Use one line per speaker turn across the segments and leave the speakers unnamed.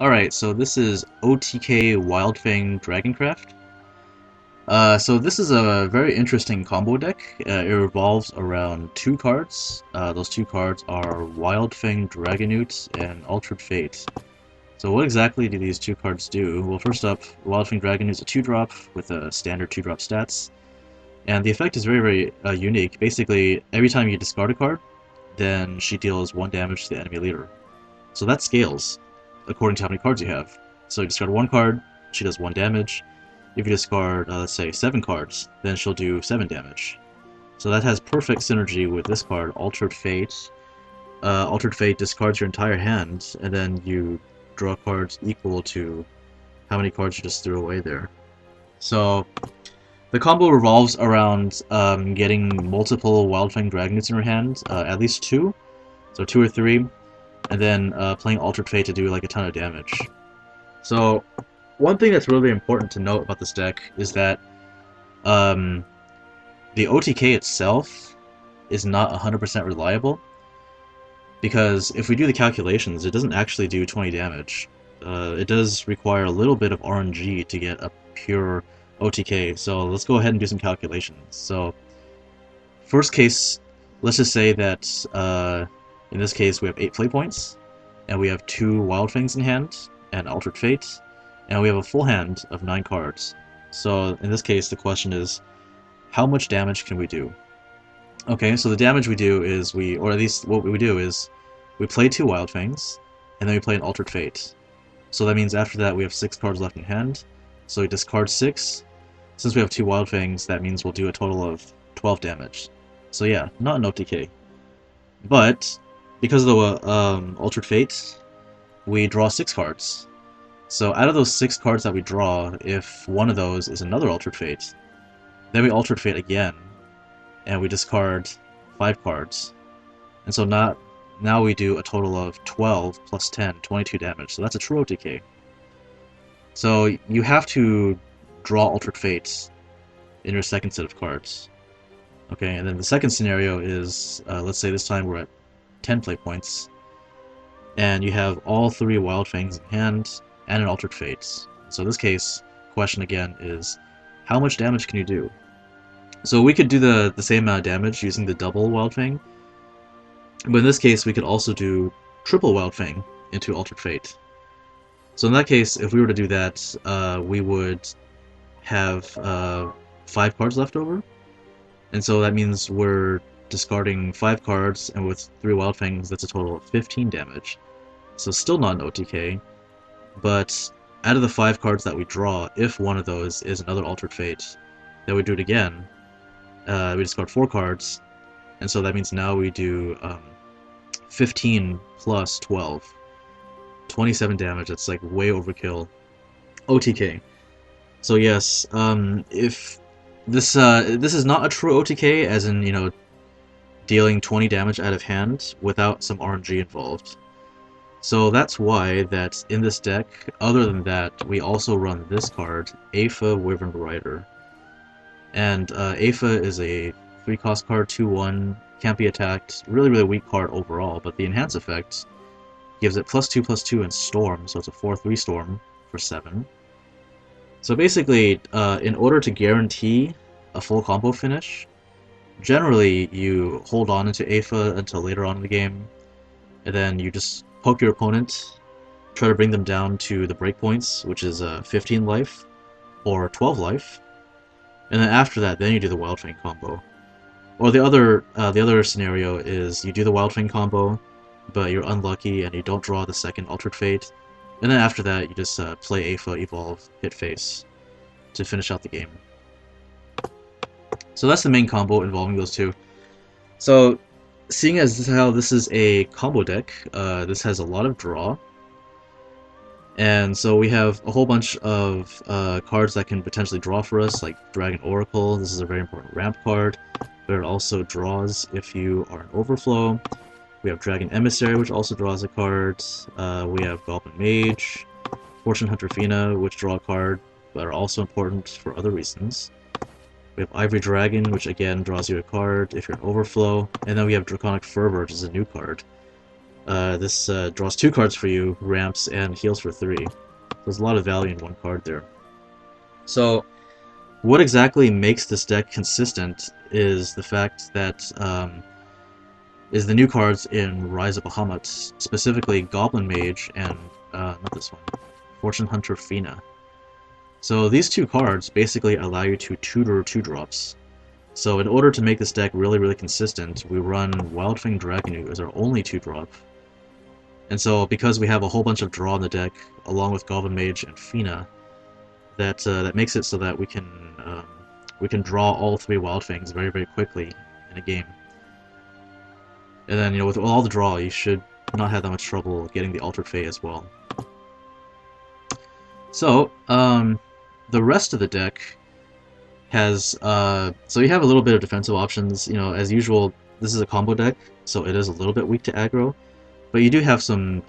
Alright, so this is OTK Wildfang Dragoncraft. So this is a very interesting combo deck. It revolves around two cards. Those two cards are Wildfang Dragonewt and Altered Fate. So what exactly do these two cards do? Well, first up, Wildfang Dragonewt is a 2-drop with a standard 2-drop stats. And the effect is very unique. Basically, every time you discard a card, then she deals 1 damage to the enemy leader. So that scales according to how many cards you have. So you discard 1 card, she does 1 damage. If you discard, let's say, 7 cards, then she'll do 7 damage. So that has perfect synergy with this card, Altered Fate. Altered Fate discards your entire hand, and then you draw cards equal to how many cards you just threw away there. So the combo revolves around getting multiple Wildfang Dragonewts in your hand, at least 2, so 2 or 3, and then playing Altered Fate to do like a ton of damage. So one thing that's really important to note about this deck is that the OTK itself is not 100% reliable, because if we do the calculations, it doesn't actually do 20 damage. It does require a little bit of RNG to get a pure OTK, so let's go ahead and do some calculations. So first case, let's just say that in this case we have 8 play points, and we have 2 Wildfangs in hand, and Altered Fate, and we have a full hand of 9 cards. So in this case the question is, how much damage can we do? Okay, so the damage we do is or at least what we do is, we play 2 Wildfangs, and then we play an Altered Fate. So that means after that we have 6 cards left in hand, so we discard 6. Since we have 2 Wildfangs, that means we'll do a total of 12 damage. So yeah, not an OTK. But because of the Altered Fate, we draw 6 cards. So out of those 6 cards that we draw, if one of those is another Altered Fate, then we Altered Fate again, and we discard 5 cards. And so now we do a total of 12 plus 10, 22 damage. So that's a true OTK. So you have to draw Altered Fates in your second set of cards. Okay, and then the second scenario is, let's say this time we're at 10 play points, and you have all 3 Wildfangs in hand and an Altered Fate. So in this case, question again is, how much damage can you do? So we could do the same amount of damage using the double Wildfang, but in this case we could also do triple Wildfang into Altered Fate. So in that case, if we were to do that, we would have 5 cards left over, and so that means we're discarding 5 cards, and with 3 Wildfangs, that's a total of 15 damage. So still not an OTK, but out of the 5 cards that we draw, if one of those is another Altered Fate, then we do it again. We discard 4 cards, and so that means now we do 15 plus 12. 27 damage. That's like way overkill. OTK. So yes, if this is not a true OTK, as in, you know, dealing 20 damage out of hand without some RNG involved. So that's why that in this deck, other than that, we also run this card, Aoife Wyvern Rider. And Aoife is a 3-cost card, 2/1, can't be attacked, really weak card overall, but the enhance effect gives it +2/+2 in Storm, so it's a 4/3 Storm for 7. So basically, in order to guarantee a full combo finish, generally you hold on into Aoife until later on in the game, and then you just poke your opponent, try to bring them down to the breakpoints, which is 15 life or 12 life, and then after that, then you do the Wildfang combo. Or the other scenario is you do the Wildfang combo, but you're unlucky and you don't draw the second Altered Fate, and then after that you just play Aoife, evolve, hit face to finish out the game. So that's the main combo involving those two. So seeing as how this is a combo deck, this has a lot of draw, and so we have a whole bunch of cards that can potentially draw for us, like Dragon Oracle. This is a very important ramp card, but it also draws if you are an Overflow. We have Dragon Emissary, which also draws a card. We have Goblin Mage, Fortunehunter, Feena, which draw a card, but are also important for other reasons. We have Ivory Dragon, which again draws you a card if you're an Overflow, and then we have Draconic Fervor, which is a new card. This draws 2 cards for you, ramps, and heals for 3. There's a lot of value in 1 card there. So, what exactly makes this deck consistent is the fact that is the new cards in Rise of Bahamut, specifically Goblin Mage and not this one, Fortunehunter Feena. So these 2 cards basically allow you to tutor 2-drops. So in order to make this deck really consistent, we run Wildfang Dragonewt as our only 2-drop. And so because we have a whole bunch of draw in the deck, along with Goblin Mage and Feena, that makes it so that we can draw all 3 Wildfangs very quickly in a game. And then, you know, with all the draw, you should not have that much trouble getting the Altered Fate as well. So, the rest of the deck has, so you have a little bit of defensive options. You know, as usual, this is a combo deck, so it is a little bit weak to aggro. But you do have some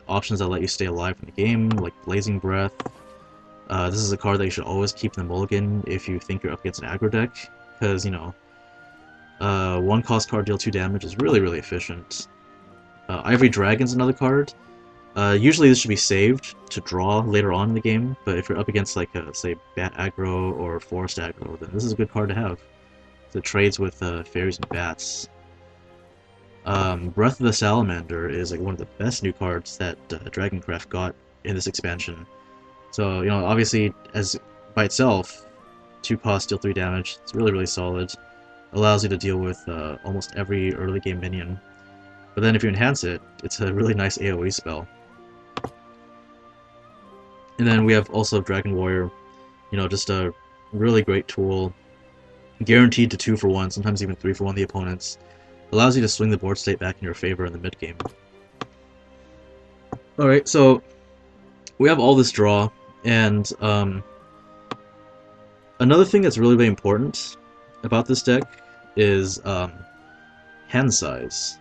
options that let you stay alive in the game, like Blazing Breath. This is a card that you should always keep in the mulligan if you think you're up against an aggro deck, because, you know, 1 cost card deal 2 damage is really efficient. Ivory Dragon's another card. Usually this should be saved to draw later on in the game, but if you're up against, like, say, Bat aggro or Forest aggro, then this is a good card to have. So it trades with fairies and bats. Breath of the Salamander is like one of the best new cards that Dragoncraft got in this expansion. So, you know, obviously, as by itself, 2 cost, deal 3 damage. It's really solid. Allows you to deal with almost every early game minion. But then if you enhance it, it's a really nice AoE spell. And then we have also Dragon Warrior, you know, just a really great tool. Guaranteed to 2 for 1, sometimes even 3 for 1 the opponents. Allows you to swing the board state back in your favor in the mid game. Alright, so we have all this draw, and another thing that's really important about this deck is hand size.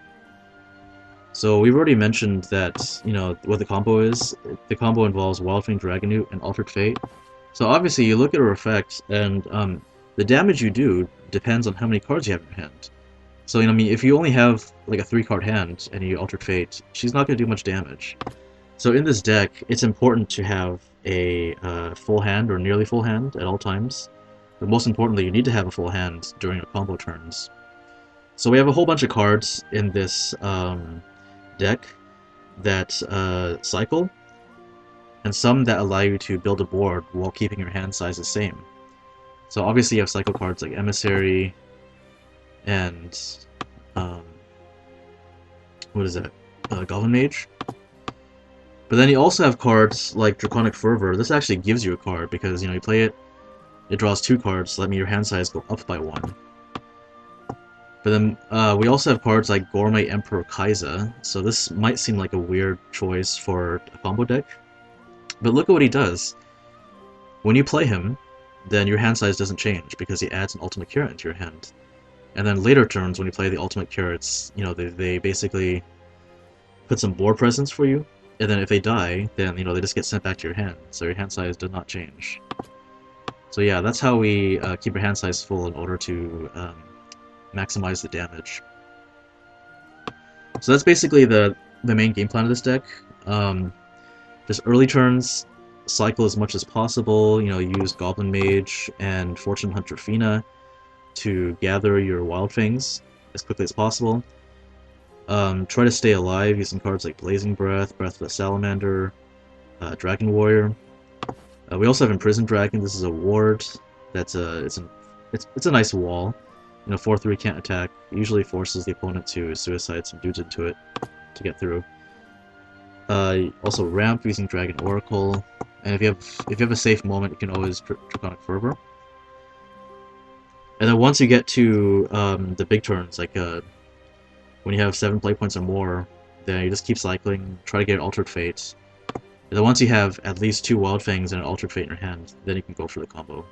So we've already mentioned that, you know, what the combo is. The combo involves Wildfang Dragonewt and Altered Fate. So obviously you look at her effect, and the damage you do depends on how many cards you have in your hand. So, you know, I mean, if you only have like a 3-card hand and you Altered Fate, she's not going to do much damage. So in this deck, it's important to have a full hand or nearly full hand at all times. But most importantly, you need to have a full hand during your combo turns. So we have a whole bunch of cards in this deck that cycle, and some that allow you to build a board while keeping your hand size the same. So obviously you have cycle cards like Emissary, and what is that? Goblin Mage. But then you also have cards like Draconic Fervor. This actually gives you a card because, you know, you play it, it draws 2 cards, so that means your hand size go up by 1. But then we also have cards like Gourmet Emperor Kaiza, so this might seem like a weird choice for a combo deck. But look at what he does. When you play him, then your hand size doesn't change because he adds an ultimate carrot into your hand. And then later turns, when you play the ultimate carrots, you know, they basically put some board presence for you, and then if they die, then, you know, they just get sent back to your hand, so your hand size does not change. So yeah, that's how we keep our hand size full in order to maximize the damage. So that's basically the main game plan of this deck. Just early turns, cycle as much as possible, you know, use Goblin Mage and Fortunehunter Feena to gather your Wildfangs as quickly as possible. Try to stay alive using cards like Blazing Breath, Breath of the Salamander, Dragon Warrior. We also have Imprisoned Dragon. This is a ward. That's it's a nice wall. You know, 4/3 can't attack. It usually forces the opponent to suicide some dudes into it to get through. Also ramp using Dragon Oracle, and if you have a safe moment, you can always Draconic Fervor. And then once you get to the big turns, like when you have 7 play points or more, then you just keep cycling, try to get Altered Fate. And then once you have at least 2 Wildfangs and an Altered Fate in your hand, then you can go for the combo.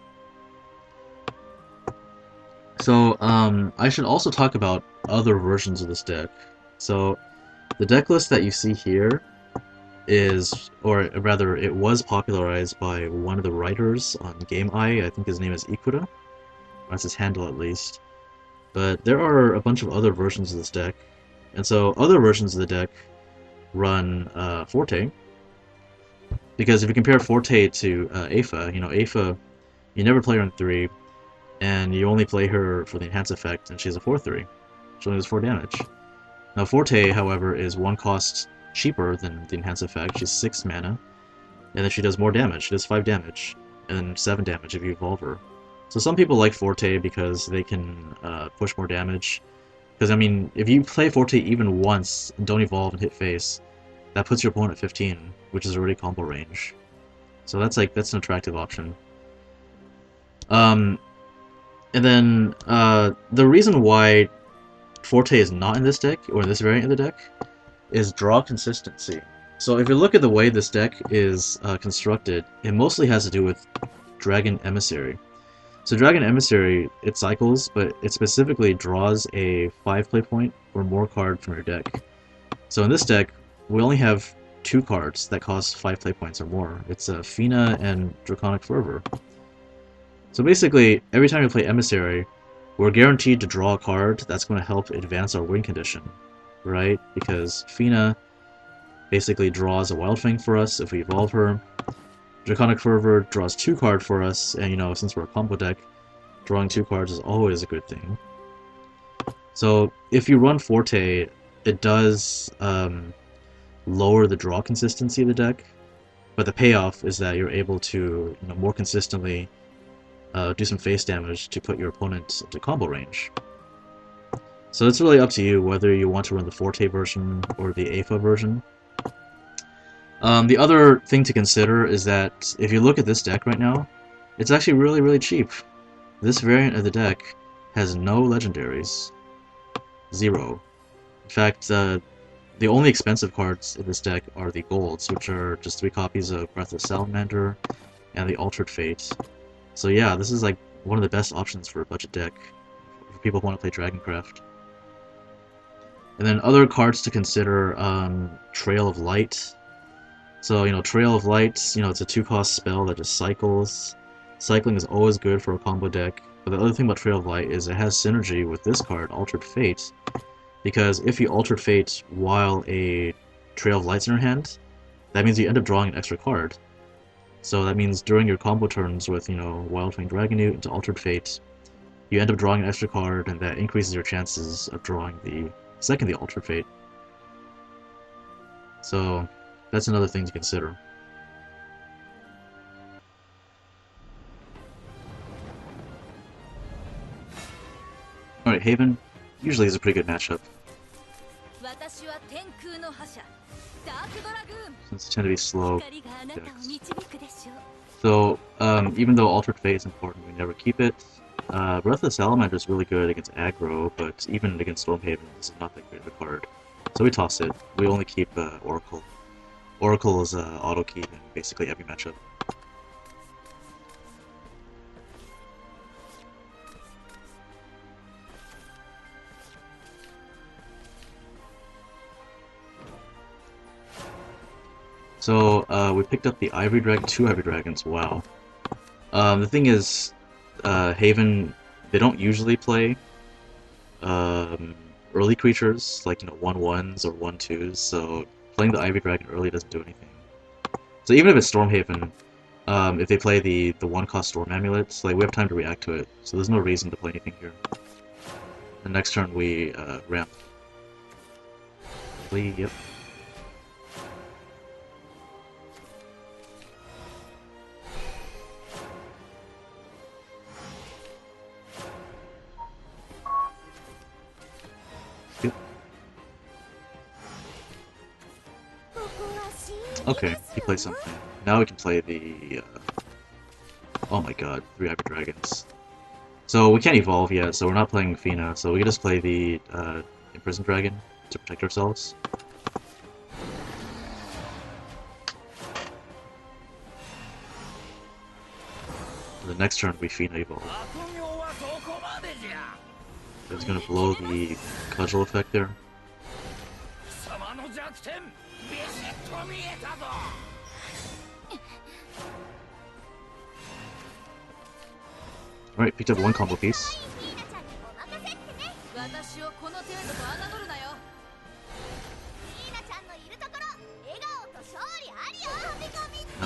So, I should also talk about other versions of this deck. So, the deck list that you see here is, or rather, it was popularized by one of the writers on GameEye. I think his name is Ikuda. That's his handle, at least. But there are a bunch of other versions of this deck. And so, other versions of the deck run Forte, because if you compare Forte to Aoife, Aoife, you never play her in 3, and you only play her for the enhance effect, and she's a 4/3. She only does 4 damage. Now Forte, however, is 1 cost cheaper than the enhance effect. She's 6 mana, and then she does more damage. She does 5 damage, and then 7 damage if you evolve her. So some people like Forte because they can push more damage. Because, I mean, if you play Forte even once and don't evolve and hit face, that puts your opponent at 15, which is already combo range. So that's an attractive option. And then the reason why Forte is not in this deck, or in this variant of the deck, is draw consistency. So if you look at the way this deck is constructed, it mostly has to do with Dragon Emissary. So Dragon Emissary, it cycles, but it specifically draws a 5 play point or more card from your deck. So in this deck, we only have 2 cards that cost 5 play points or more. It's Feena and Draconic Fervor. So basically, every time you play Emissary, we're guaranteed to draw a card that's going to help advance our win condition, right? Because Feena basically draws a Wildfang for us if we evolve her. Draconic Fervor draws 2 cards for us, and since we're a combo deck, drawing 2 cards is always a good thing. So if you run Forte, it does lower the draw consistency of the deck, but the payoff is that you're able to more consistently do some face damage to put your opponent into combo range. So it's really up to you whether you want to run the Forte version or the Aoife version. The other thing to consider is that if you look at this deck right now, it's actually really, really cheap. This variant of the deck has no legendaries. 0. In fact, the only expensive cards in this deck are the golds, which are just 3 copies of Breath of Salamander and the Altered Fate. So yeah, this is like one of the best options for a budget deck for people who want to play Dragoncraft. And then other cards to consider, Trail of Light. So, Trail of Light, it's a 2-cost spell that just cycles. Cycling is always good for a combo deck, but the other thing about Trail of Light is it has synergy with this card, Altered Fate, because if you Altered Fate while a Trail of Light's in your hand, that means you end up drawing an extra card. So that means during your combo turns with, Wildfang Dragonewt into Altered Fate, you end up drawing an extra card, and that increases your chances of drawing the Altered Fate. So that's another thing to consider. Alright, Haven usually is a pretty good matchup, since they tend to be slow decks. So, even though Altered Fate is important, we never keep it. Breath of Salamander is really good against aggro, but even against Stormhaven, this is not that great of a card. So we toss it. We only keep Oracle. Oracle is auto-key in basically every matchup. So, we picked up the Ivory Dragon, 2 Ivory Dragons, wow. The thing is, Haven, they don't usually play early creatures, like, 1/1s or 1/2s, so playing the Ivory Dragon early doesn't do anything. So even if it's Stormhaven, if they play the 1-cost Storm Amulets, like, we have time to react to it, so there's no reason to play anything here. The next turn we ramp. Yep. Okay, he plays something. Now we can play the, oh my god, 3 Ivory Dragons. So we can't evolve yet, so we're not playing Feena, so we can just play the Imprisoned Dragon to protect ourselves. The next turn we Feena evolve. So it's gonna blow the cudgel effect there. Alright, picked up 1 combo piece.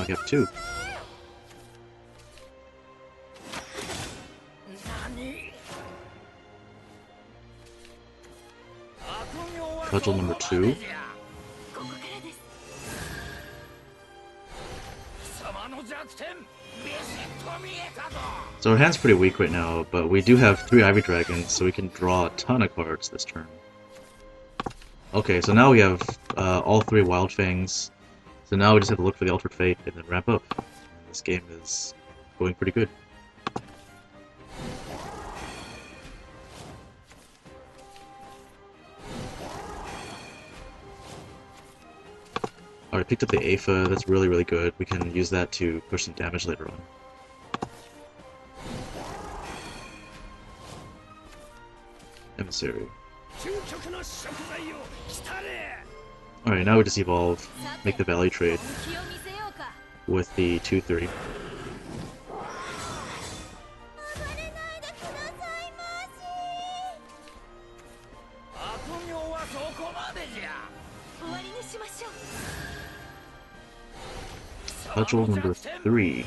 we have 2. Cudgel number 2. So our hand's pretty weak right now, but we do have 3 Ivory Dragons, so we can draw a ton of cards this turn. Okay, so now we have all 3 Wildfangs, so now we just have to look for the Altered Fate and then ramp up. And this game is going pretty good. Alright, picked up the Aepha, that's really, really good. We can use that to push some damage later on. Emissary. Alright, now we just evolve, make the value trade with the 2-3. Cudgel number 3.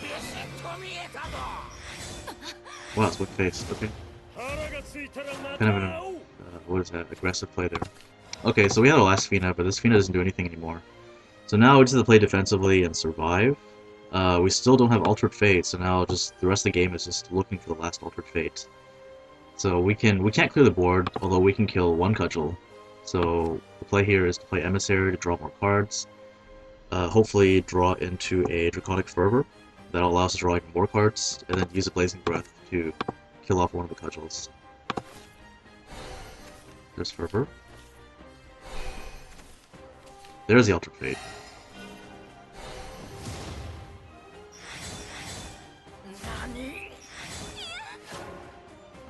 Wow, it's what face, okay. Kind of an, what is that, aggressive play there. Okay, so we had a last Feena, but this Feena doesn't do anything anymore. So now we just have to play defensively and survive. We still don't have Altered Fate, so now just the rest of the game is just looking for the last Altered Fate. So we can't clear the board, although we can kill 1 Cudgel. So the play here is to play Emissary to draw more cards. Hopefully draw into a Draconic Fervor. That'll allow us to draw even more cards, and then use a Blazing Breath to kill off one of the Cudgels. There's Fervor. There's the Altered Fate.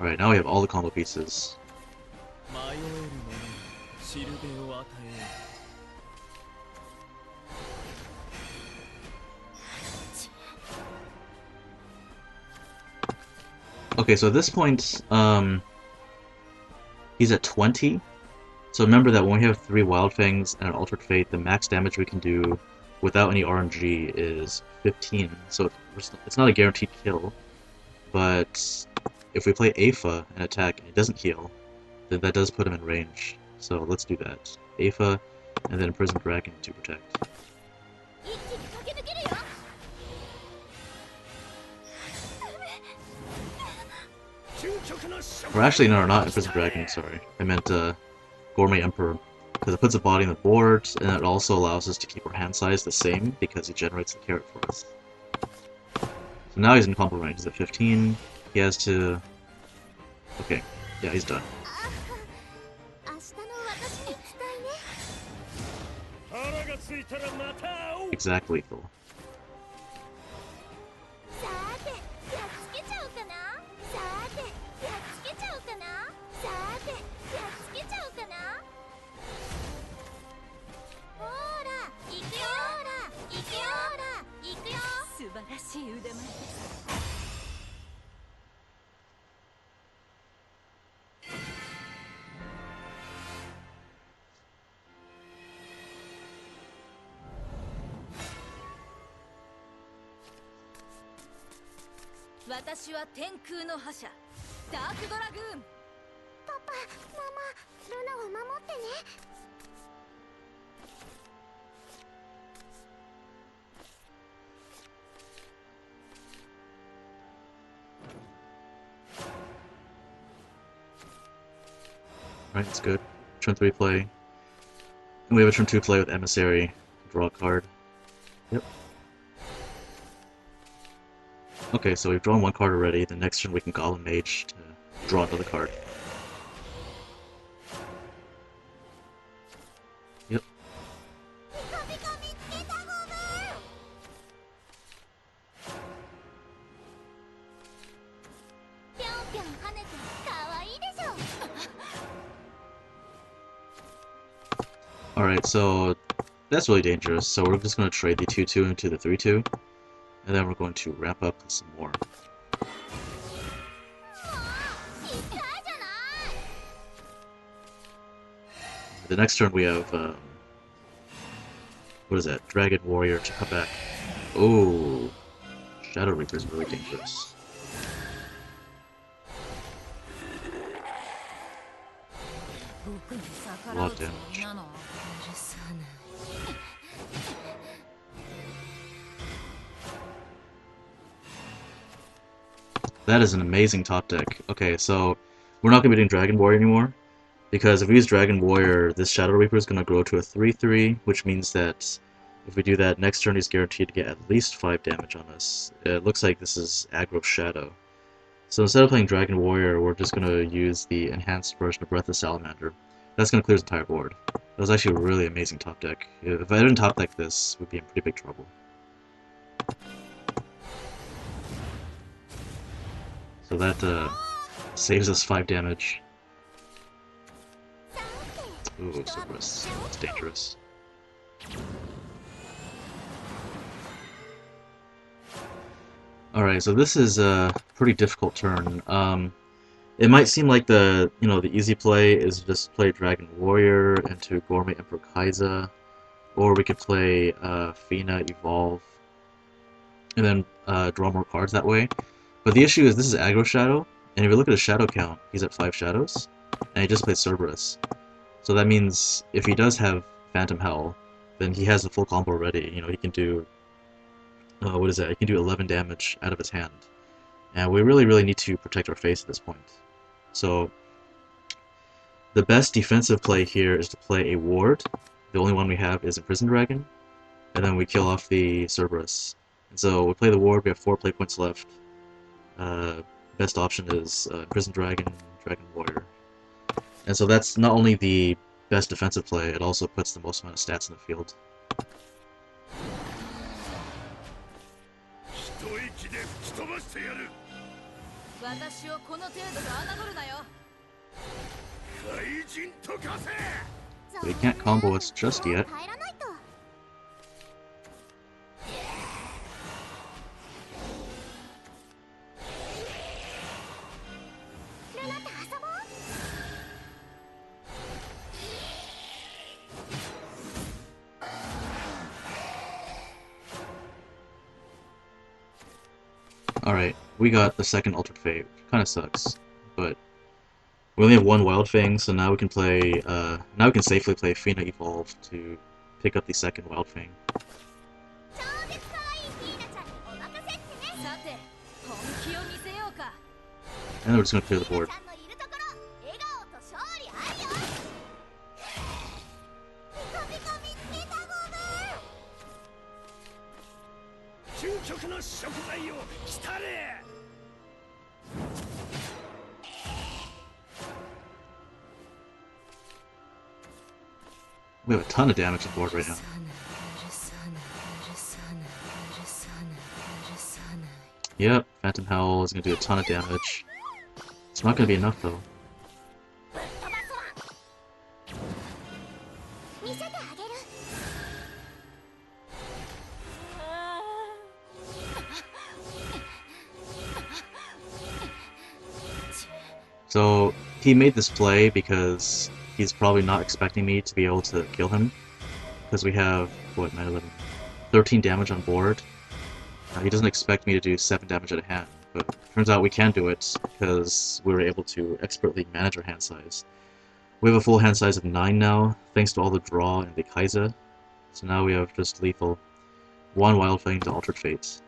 Alright, now we have all the combo pieces. Okay, so at this point, he's at 20. So remember that when we have 3 Wildfangs and an Altered Fate, the max damage we can do without any RNG is 15. So it's not a guaranteed kill, but if we play Aepha and attack and it doesn't heal, then that does put him in range. So let's do that. Aepha, and then Prison Dragon to protect. Or actually, no, not Prison Dragon, sorry. I meant Gourmet Emperor. Because it puts a body on the board, and it also allows us to keep our hand size the same, because he generates the carrot for us. So now he's in combo range, he's at 15. He has to... Okay, yeah, he's done. Exact lethal. Alright, that's good. Turn 3 play. And we have a turn 2 play with Emissary. Draw a card. Yep. Okay, so we've drawn 1 card already. The next turn we can Goblin Mage to draw another card. Yep. Alright, so that's really dangerous, so we're just going to trade the 2-2 into the 3-2, and then we're going to wrap up some more. The next turn we have, what is that, Dragon Warrior to come back. Oh, Shadow Reaper is really dangerous. A lot of damage. That is an amazing top deck. Okay, so we're not going to be doing Dragon Warrior anymore, because if we use Dragon Warrior, this Shadow Reaper is going to grow to a 3/3, which means that if we do that, next turn he's guaranteed to get at least 5 damage on us. It looks like this is aggro Shadow. So instead of playing Dragon Warrior, we're just going to use the enhanced version of Breath of Salamander. That's going to clear his entire board. That was actually a really amazing top deck. If I didn't top deck this, we'd be in pretty big trouble. So that saves us 5 damage. Ooh, Cerberus. That's dangerous. Alright, so this is a pretty difficult turn. It might seem like the easy play is just play Dragon Warrior into Gourmet Emperor Kaiser, or we could play Feena Evolve and then draw more cards that way. But the issue is this is aggro Shadow, and if you look at his shadow count, he's at 5 shadows, and he just played Cerberus. So that means if he does have Phantom Hell, then he has the full combo already. He can do what is that? He can do 11 damage out of his hand, and we really need to protect our face at this point. So the best defensive play here is to play a ward. The only one we have is Imprisoned Dragon, and then we kill off the Cerberus. And so we play the ward. We have 4 play points left. Best option is Imprisoned Dragon, Dragon Warrior. And so that's not only the best defensive play, it also puts the most amount of stats in the field. They can't combo us just yet. Alright, we got the second Altered Fate, which kinda sucks, but we only have 1 Wildfang, so now we can play, now we can safely play Feena Evolve to pick up the second Wildfang. And then we're just gonna clear the board. We have a ton of damage on board right now. Yep, Phantom Howl is going to do a ton of damage. It's not going to be enough though. So he made this play because he's probably not expecting me to be able to kill him, because we have, what, 9, 11, 13 damage on board. He doesn't expect me to do 7 damage at a hand, but turns out we can do it because we were able to expertly manage our hand size. We have a full hand size of 9 now, thanks to all the draw and the Kaiser. So now we have just lethal 1 Wildfang to Altered Fate.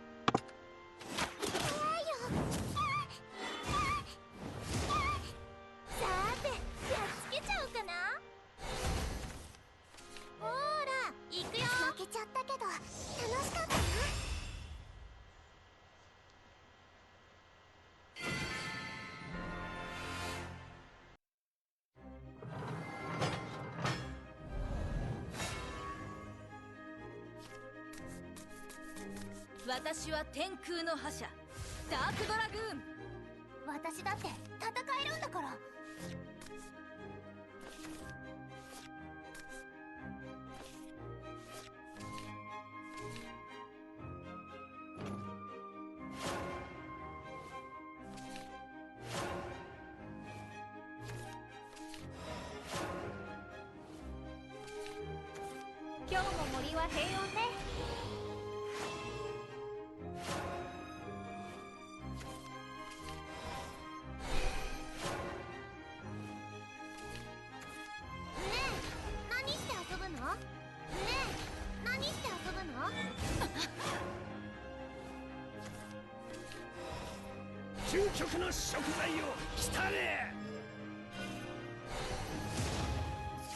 究極の食材を来れ。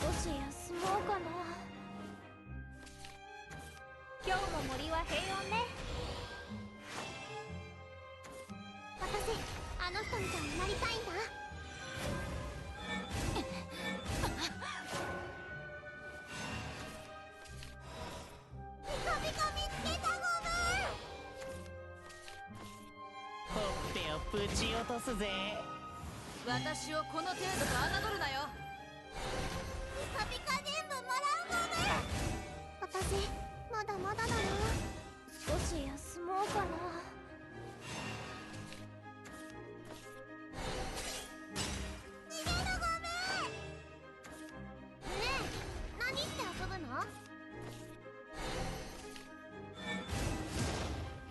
少し休もうかな。今日も森は平穏ね。私あの人みたいになりたいんだ。ピカピカ見つけたゴム。
ほっぺをぶち落とすぜ。
私をこの程度と侮るなよ。
ピカピカ全部もらうゴム。私まだまだだな。少し休もうかな。逃げるゴム。ねえ、何して遊ぶの？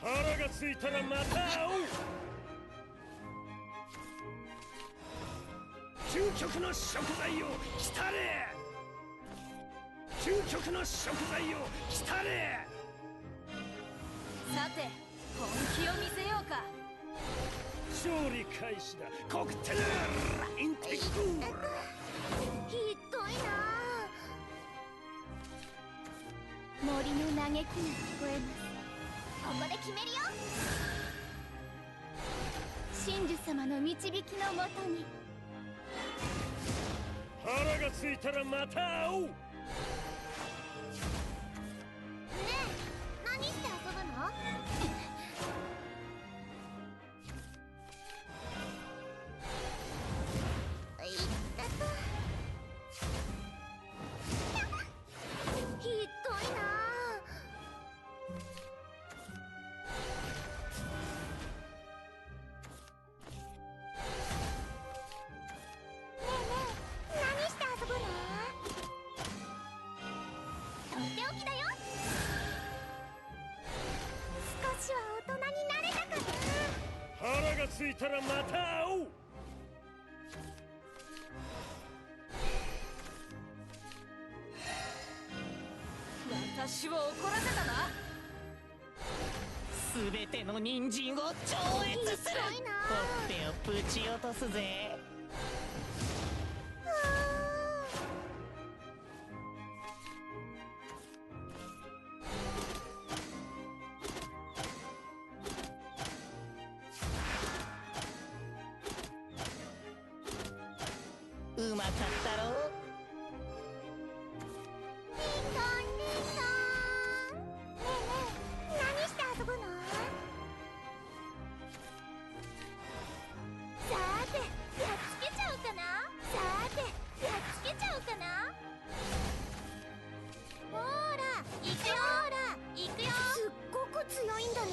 腹がついたらまた会おう。究極の食材を来れ。究極の食材を来れ。
さて本気を見せようか。
勝利開始だ。コクテルインテク
ひどいな。森の嘆きが聞こえます。ここで決めるよ。真珠様の導きのもとに。
腹がついたらまた会おう。ね
え、何して遊ぶの？ひどいな。
腹がついたらまた会おう。
私を怒らせたな。
すべての人参を超越する。
ひどいな。
ほっぺをぶち落とすぜ。うまかったろ。
リンドンリンドン。ねえねえ、何して遊ぶの？さてやっつけちゃおうかな。さてやっつけちゃおうかな。ほら行くよ。ほら行くよ。すっごく強いんだね。